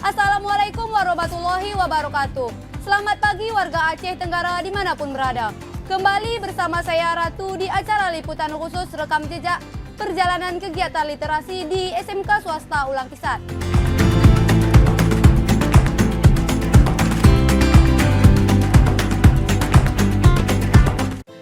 Assalamualaikum warahmatullahi wabarakatuh. Selamat pagi warga Aceh Tenggara dimanapun berada. Kembali bersama saya Ratu di acara liputan khusus rekam jejak perjalanan kegiatan literasi di SMK Swasta Ulang Kisat.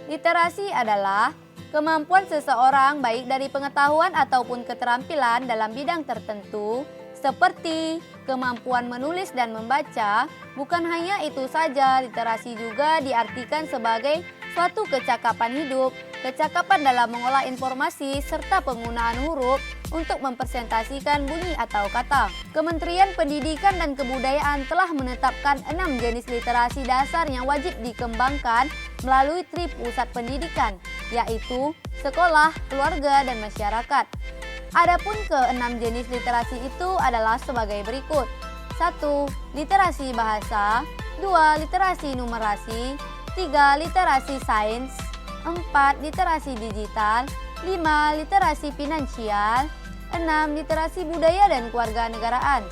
Literasi adalah kemampuan seseorang baik dari pengetahuan ataupun keterampilan dalam bidang tertentu seperti kemampuan menulis dan membaca. Bukan hanya itu saja, literasi juga diartikan sebagai suatu kecakapan hidup, kecakapan dalam mengolah informasi serta penggunaan huruf untuk mempresentasikan bunyi atau kata. Kementerian Pendidikan dan Kebudayaan telah menetapkan 6 jenis literasi dasar yang wajib dikembangkan melalui TRI Pusat Pendidikan, yaitu sekolah, keluarga, dan masyarakat. Adapun ke-6 jenis literasi itu adalah sebagai berikut. 1. Literasi bahasa. 2. Literasi numerasi. 3. Literasi sains. 4. Literasi digital. 5. Literasi finansial. 6. Literasi budaya dan kewarganegaraan.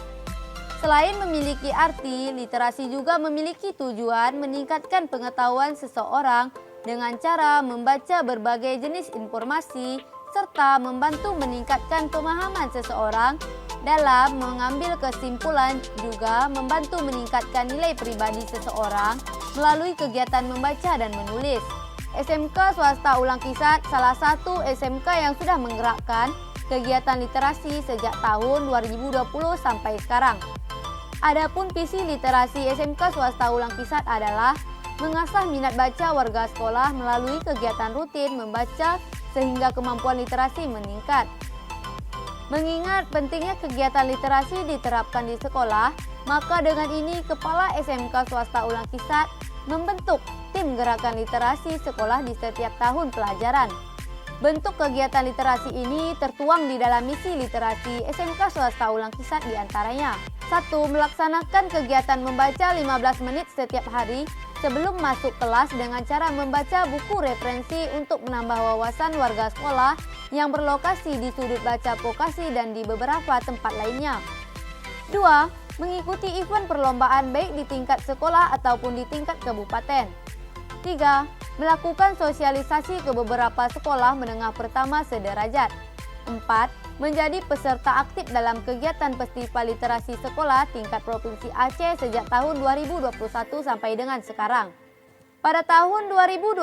Selain memiliki arti, literasi juga memiliki tujuan meningkatkan pengetahuan seseorang dengan cara membaca berbagai jenis informasi serta membantu meningkatkan pemahaman seseorang dalam mengambil kesimpulan, juga membantu meningkatkan nilai pribadi seseorang melalui kegiatan membaca dan menulis. SMK Swasta Ulang Kisat salah satu SMK yang sudah menggerakkan kegiatan literasi sejak tahun 2020 sampai sekarang. Adapun visi literasi SMK Swasta Ulang Kisat adalah mengasah minat baca warga sekolah melalui kegiatan rutin membaca sehingga kemampuan literasi meningkat. Mengingat pentingnya kegiatan literasi diterapkan di sekolah, maka dengan ini Kepala SMK Swasta Ulang Kisat membentuk tim gerakan literasi sekolah di setiap tahun pelajaran. Bentuk kegiatan literasi ini tertuang di dalam misi literasi SMK Swasta Ulang Kisat diantaranya. 1. Melaksanakan kegiatan membaca 15 menit setiap hari sebelum masuk kelas dengan cara membaca buku referensi untuk menambah wawasan warga sekolah yang berlokasi di sudut baca vokasi dan di beberapa tempat lainnya. 2. Mengikuti event perlombaan baik di tingkat sekolah ataupun di tingkat kabupaten. 3. Melakukan sosialisasi ke beberapa sekolah menengah pertama sederajat. 4. Menjadi peserta aktif dalam kegiatan Festival Literasi Sekolah tingkat Provinsi Aceh sejak tahun 2021 sampai dengan sekarang. Pada tahun 2020,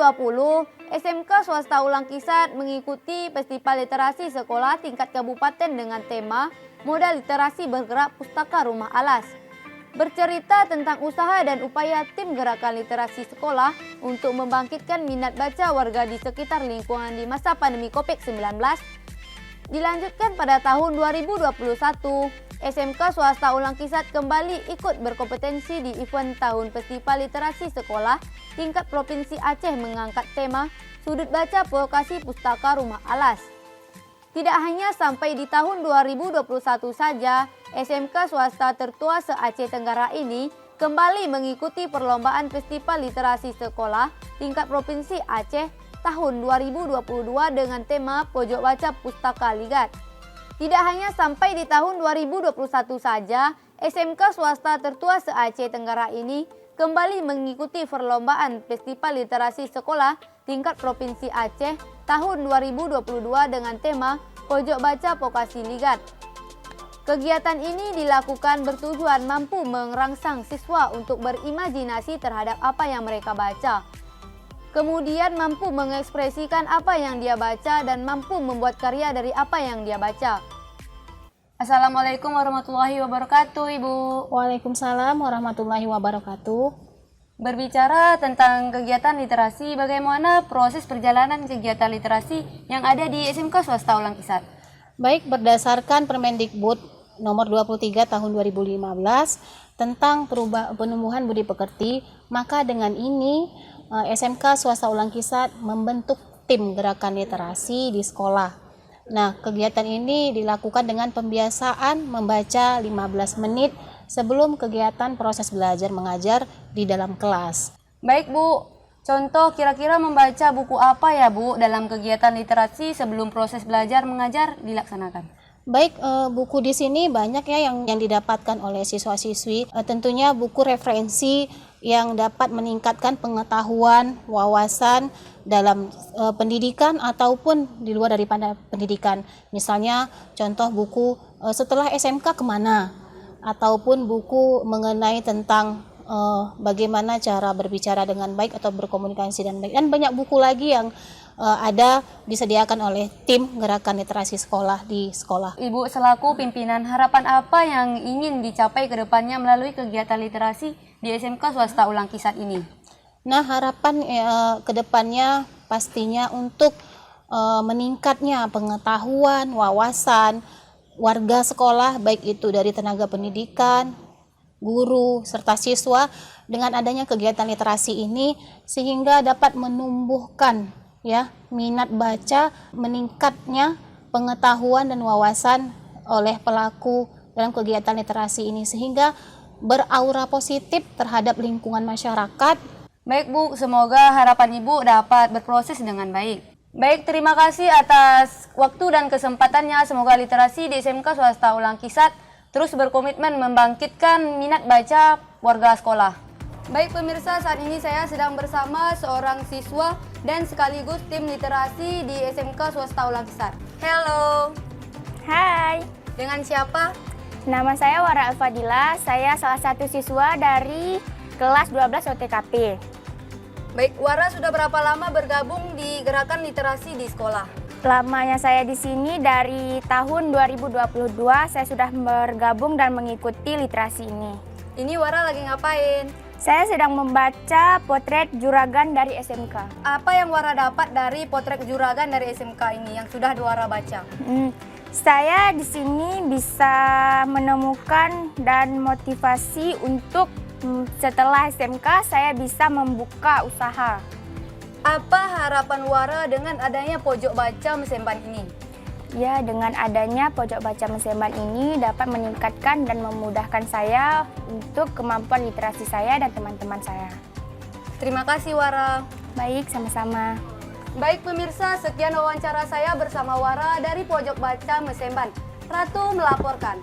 SMK Swasta Ulang Kisat mengikuti Festival Literasi Sekolah tingkat kabupaten dengan tema Modal Literasi Bergerak Pustaka Rumah Alas. Bercerita tentang usaha dan upaya tim gerakan literasi sekolah untuk membangkitkan minat baca warga di sekitar lingkungan di masa pandemi COVID-19. Dilanjutkan pada tahun 2021, SMK Swasta Ulang Kisat kembali ikut berkompetensi di event tahun Festival Literasi Sekolah tingkat Provinsi Aceh mengangkat tema Sudut Baca Vokasi Pustaka Rumah Alas. Tidak hanya sampai di tahun 2021 saja, SMK Swasta tertua se-Aceh Tenggara ini kembali mengikuti perlombaan Festival Literasi Sekolah tingkat Provinsi Aceh tahun 2022 dengan tema Pojok Baca Pustaka Ligat. Tidak hanya sampai di tahun 2021 saja, SMK Swasta tertua se-Aceh Tenggara ini kembali mengikuti perlombaan Festival Literasi Sekolah tingkat Provinsi Aceh tahun 2022 dengan tema Pojok Baca Vokasi Ligat. Kegiatan ini dilakukan bertujuan mampu merangsang siswa untuk berimajinasi terhadap apa yang mereka baca. Kemudian mampu mengekspresikan apa yang dia baca dan mampu membuat karya dari apa yang dia baca. Assalamualaikum warahmatullahi wabarakatuh, Ibu. Waalaikumsalam warahmatullahi wabarakatuh. Berbicara tentang kegiatan literasi, bagaimana proses perjalanan kegiatan literasi yang ada di SMK Swasta Ulang Kisat? Baik, berdasarkan Permendikbud nomor 23 tahun 2015 tentang penumbuhan budi pekerti, maka dengan ini SMK Swasta Ulang Kisat membentuk tim gerakan literasi di sekolah. Nah, kegiatan ini dilakukan dengan pembiasaan membaca 15 menit sebelum kegiatan proses belajar mengajar di dalam kelas. Baik, Bu. Contoh kira-kira membaca buku apa ya, Bu, dalam kegiatan literasi sebelum proses belajar mengajar dilaksanakan? Baik, buku di sini banyak ya yang didapatkan oleh siswa-siswi. Tentunya buku referensi yang dapat meningkatkan pengetahuan, wawasan dalam pendidikan ataupun di luar daripada pendidikan. Misalnya contoh buku setelah SMK kemana, ataupun buku mengenai tentang bagaimana cara berbicara dengan baik atau berkomunikasi dengan baik. Dan banyak buku lagi yang ada disediakan oleh tim gerakan literasi sekolah di sekolah. Ibu selaku pimpinan, harapan apa yang ingin dicapai ke depannya melalui kegiatan literasi di SMK Swasta Ulang Kisat ini? Nah, harapan ke depannya pastinya untuk meningkatnya pengetahuan, wawasan warga sekolah, baik itu dari tenaga pendidikan, guru, serta siswa, dengan adanya kegiatan literasi ini sehingga dapat menumbuhkan ya minat baca, meningkatnya pengetahuan dan wawasan oleh pelaku dalam kegiatan literasi ini sehingga beraura positif terhadap lingkungan masyarakat. Baik Bu, semoga harapan Ibu dapat berproses dengan baik. Baik, terima kasih atas waktu dan kesempatannya. Semoga literasi di SMK Swasta Ulang Kisat terus berkomitmen membangkitkan minat baca warga sekolah. Baik pemirsa, saat ini saya sedang bersama seorang siswa dan sekaligus tim literasi di SMK Swasta Ulang Kisat. Halo, Hai, dengan siapa? nama saya Wara Alfadila. Saya salah satu siswa dari kelas 12 OTKP. Baik, Wara sudah berapa lama bergabung di gerakan literasi di sekolah? Lamanya saya di sini dari tahun 2022, saya sudah bergabung dan mengikuti literasi ini. Ini Wara lagi ngapain? Saya sedang membaca potret juragan dari SMK. Apa yang Wara dapat dari potret juragan dari SMK ini yang sudah Wara baca? Saya di sini bisa menemukan dan motivasi untuk setelah SMK saya bisa membuka usaha. Apa harapan Wara dengan adanya pojok baca Mesemban ini? Ya, dengan adanya pojok baca Mesemban ini dapat meningkatkan dan memudahkan saya untuk kemampuan literasi saya dan teman-teman saya. Terima kasih Wara. Baik, sama-sama. Baik pemirsa, sekian wawancara saya bersama Wara dari pojok baca Mesemban. Ratu melaporkan.